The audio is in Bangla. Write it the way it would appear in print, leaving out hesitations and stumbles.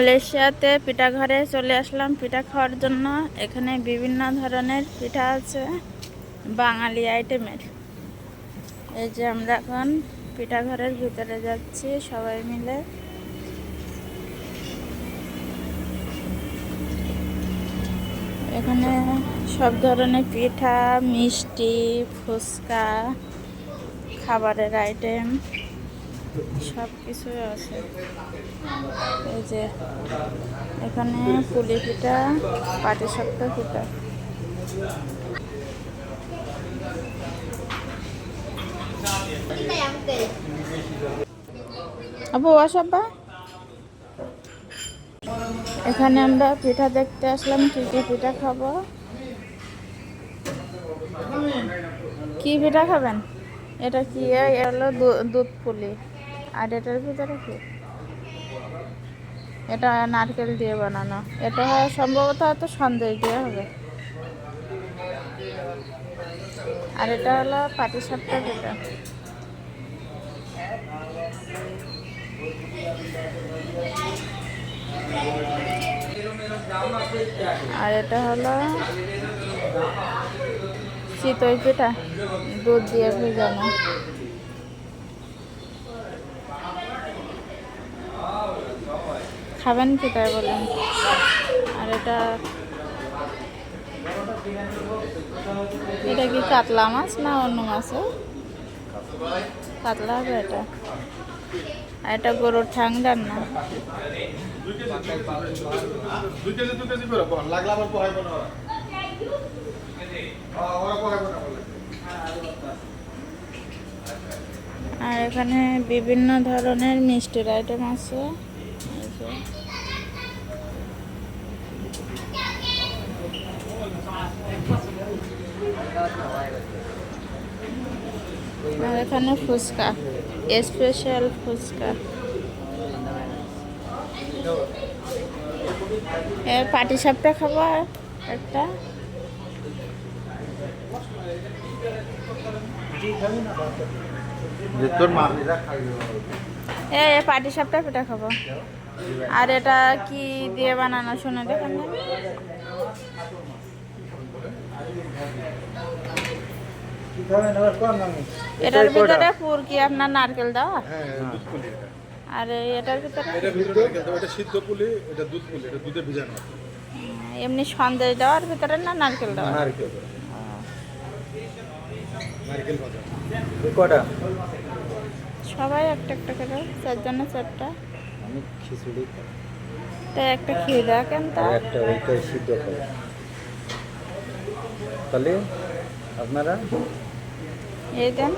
মালয়েশিয়াতে পিঠা ঘরে চলে আসলাম পিঠা খাওয়ার জন্য। এখানে বিভিন্ন ধরনের পিঠা আছে বাঙালি আইটেমের। এই যে আমরা এখন পিঠা ঘরের ভিতরে যাচ্ছি সবাই মিলে। এখানে সব ধরনের পিঠা, মিষ্টি, ফুচকা, খাবারের আইটেম সব কিছুই আছে। এই যে এখানে পুলি পিঠা, পাটিসাপটা পিঠা। আবু আসাব্বা, এখানে আমরা পিঠা দেখতে আসলাম। কি কি পিঠা খাবো? কি পিঠা খাবেন? এটা কি? হলো দুধ পুলি। আর এটার ভিতরে কি? এটা নারকেল দিয়ে বানানো। এটা সম্ভবত হয়তো সন্দেশ দিয়ে হবে। আর এটা হলো পাটিসাপটা পিঠা। আর এটা হলো চিতই পিঠা, দুধ দিয়ে ভেজানো। খাবেন পিঠা বলেন? আর এটা কি কাতলা মাছ না অন্য মাছ? কাতলা হবে এটা। আর এটা গরুর ঠ্যাং রান্না। আর এখানে বিভিন্ন ধরনের মিষ্টির আইটেম আছে। আর এখানে ফুচকা, স্পেশাল ফুচকা। পাটিসাপটা খাবো একটা। পাটিসাপটা পিঠা খাবো। আর এটা কি দিয়ে বানানো শোনা দেখেন? এটার ভিতরে পুর কি আপনার নারকেল দেওয়া? আর এটার ভিতরে এমনি সন্দেশ দেওয়ার ভিতরে না নারকেল দেওয়া? সবাই একটা একটা করে, চারজনে চারটা। আমি খিচুড়ি তাই একটা খেয়ে দেখেন। তা একটা ওইটাই সিদ্ধ করে। তাহলে আপনারা এই দেন।